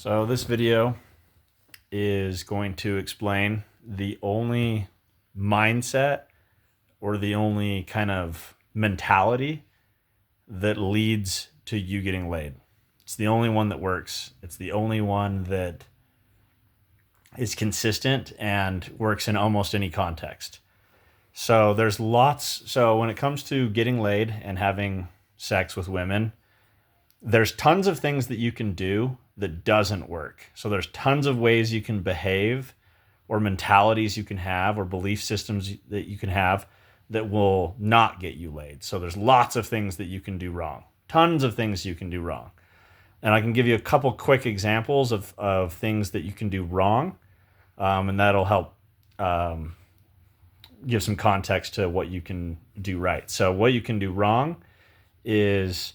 So this video is going to explain the only mindset or the only kind of mentality that leads to you getting laid. It's the only one that works. It's the only one that is consistent and works in almost any context. So there's lots. So when it comes to getting laid and having sex with women, there's tons of things that you can do that doesn't work. So there's tons of ways you can behave or mentalities you can have or belief systems that you can have that will not get you laid. So there's lots of things that you can do wrong. Tons of things you can do wrong. And I can give you a couple quick examples of things that you can do wrong. And that'll help give some context to what you can do right. So what you can do wrong is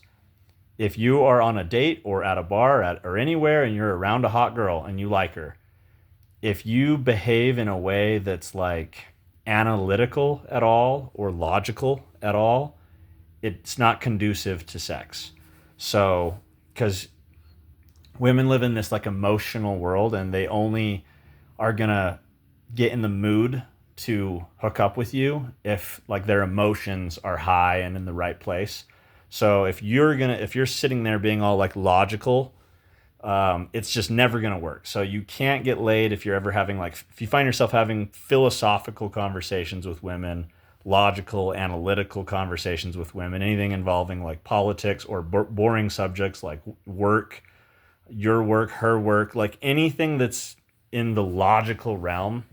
if you are on a date or at a bar or anywhere and you're around a hot girl and you like her, if you behave in a way that's like analytical at all or logical at all, it's not conducive to sex. So, because women live in this like emotional world and they only are gonna get in the mood to hook up with you if like their emotions are high and in the right place. So if you're sitting there being all like logical, it's just never gonna work. So you can't get laid if you're ever having if you find yourself having philosophical conversations with women, logical, analytical conversations with women, anything involving like politics or boring subjects like work, your work, her work, like anything that's in the logical realm,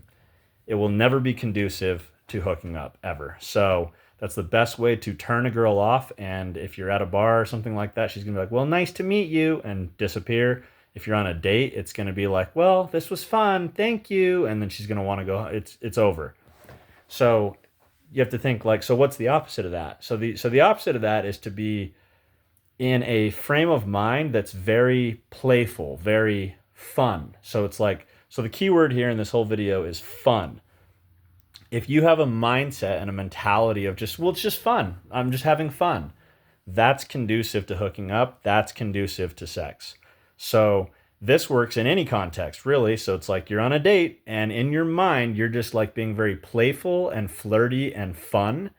it will never be conducive to hooking up ever. So that's the best way to turn a girl off. And if you're at a bar or something like that, she's going to be like, well, nice to meet you, and disappear. If you're on a date, it's going to be like, well, this was fun. Thank you. And then she's going to want to go. It's over. So you have to think like, so what's the opposite of that? So the opposite of that is to be in a frame of mind that's very playful, very fun. So it's like, so the key word here in this whole video is fun. If you have a mindset and a mentality of just, well, it's just fun, I'm just having fun, that's conducive to hooking up. That's conducive to sex. So this works in any context, really. So it's like you're on a date and in your mind, you're just like being very playful and flirty and fun.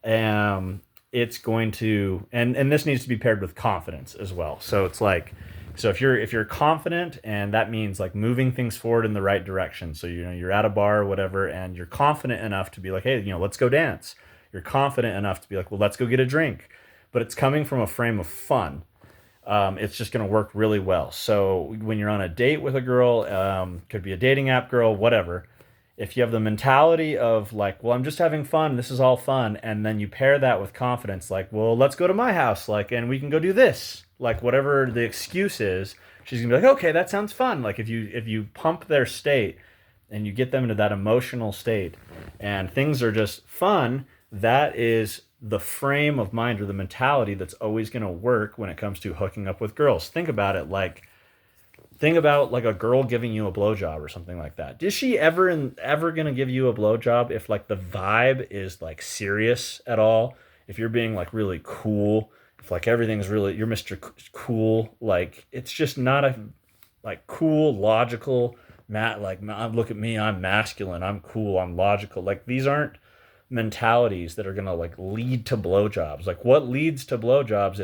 It's going to, and this needs to be paired with confidence as well. So it's like, so if you're confident, and that means like moving things forward in the right direction. So you're at a bar or whatever, and you're confident enough to be like, hey, let's go dance. You're confident enough to be like, well, let's go get a drink. But it's coming from a frame of fun. It's just going to work really well. So when you're on a date with a girl, could be a dating app girl, whatever. If you have the mentality of like, well, I'm just having fun, this is all fun, and then you pair that with confidence, like, well, let's go to my house, like, and we can go do this, like whatever the excuse is, she's gonna be like, okay, that sounds fun. Like if you pump their state and you get them into that emotional state and things are just fun, that is the frame of mind or the mentality that's always going to work when it comes to hooking up with girls. Think about it like, think about like a girl giving you a blowjob or something like that. Is she ever gonna give you a blowjob if like the vibe is like serious at all? If you're being like really cool, if like everything's really, you're Mr. Cool, like it's just not a like cool, logical, look at me, I'm masculine, I'm cool, I'm logical. Like these aren't mentalities that are gonna like lead to blowjobs. Like what leads to blowjobs?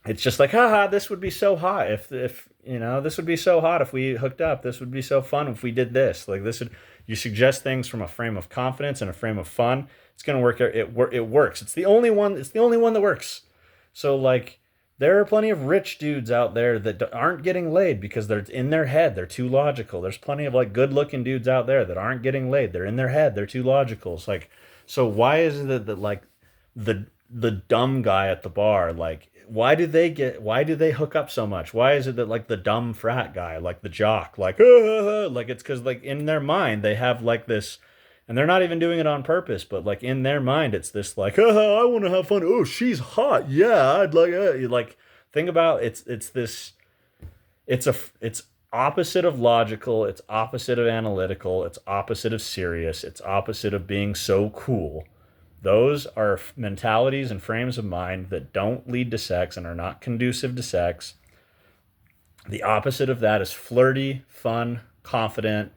It's just like, haha, this would be so hot if this would be so hot if we hooked up. This would be so fun if we did this. Like this would, you suggest things from a frame of confidence and a frame of fun. It's gonna work. It works. It's the only one. It's the only one that works. So like, there are plenty of rich dudes out there that aren't getting laid because they're in their head. They're too logical. There's plenty of like good-looking dudes out there that aren't getting laid. They're in their head. They're too logical. It's like, so why is it that like the dumb guy at the bar, like why do they hook up so much? Why is it that like the dumb frat guy, like the jock, like like it's because like in their mind they have like this, and they're not even doing it on purpose, but like in their mind it's this like, I want to have fun, oh she's hot, yeah, I'd like think about it's this, it's opposite of logical, it's opposite of analytical, it's opposite of serious, it's opposite of being so cool. Those are mentalities and frames of mind that don't lead to sex and are not conducive to sex. The opposite of that is flirty, fun, confident,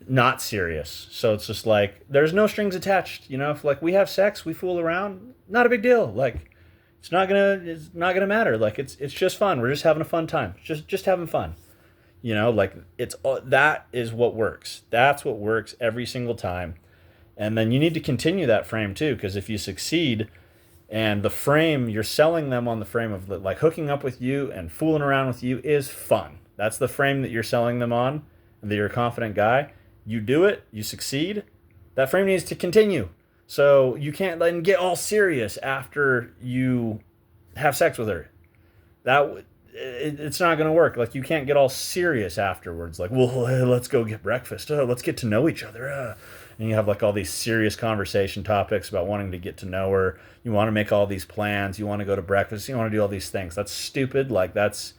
not serious. So it's just like there's no strings attached. You know, if like we have sex, we fool around, not a big deal. Like it's not gonna matter. Like it's just fun. We're just having a fun time. Just having fun. You know, like it's that is what works. That's what works every single time. And then you need to continue that frame too, because if you succeed and the frame you're selling them on the frame of like hooking up with you and fooling around with you is fun. That's the frame that you're selling them on, that you're a confident guy. You do it, you succeed. That frame needs to continue. So you can't then get all serious after you have sex with her. It's not going to work. Like you can't get all serious afterwards. Like, well, let's go get breakfast. Let's get to know each other. And you have like all these serious conversation topics about wanting to get to know her. You want to make all these plans. You want to go to breakfast. You want to do all these things. That's stupid. Like that's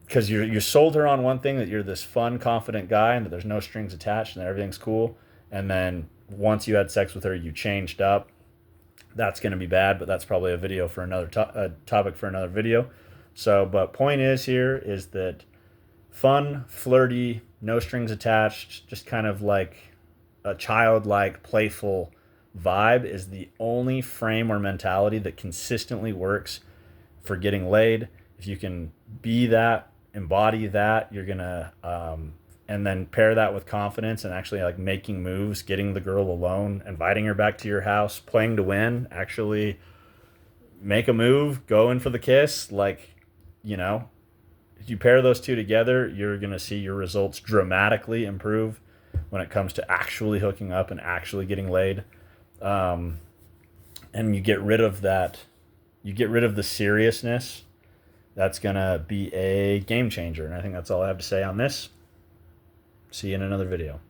because you sold her on one thing, that you're this fun, confident guy and that there's no strings attached and that everything's cool. And then once you had sex with her, you changed up. That's going to be bad, but that's probably a video for another topic for another video. So, but point is here is that fun, flirty, no strings attached, just kind of like a childlike, playful vibe is the only frame or mentality that consistently works for getting laid. If you can be that, embody that, you're gonna, and then pair that with confidence and actually like making moves, getting the girl alone, inviting her back to your house, playing to win, actually make a move, go in for the kiss, like, you know, if you pair those two together, you're going to see your results dramatically improve when it comes to actually hooking up and actually getting laid. Um, and you get rid of that, you get rid of the seriousness. That's going to be a game changer. And I think that's all I have to say on this. See you in another video.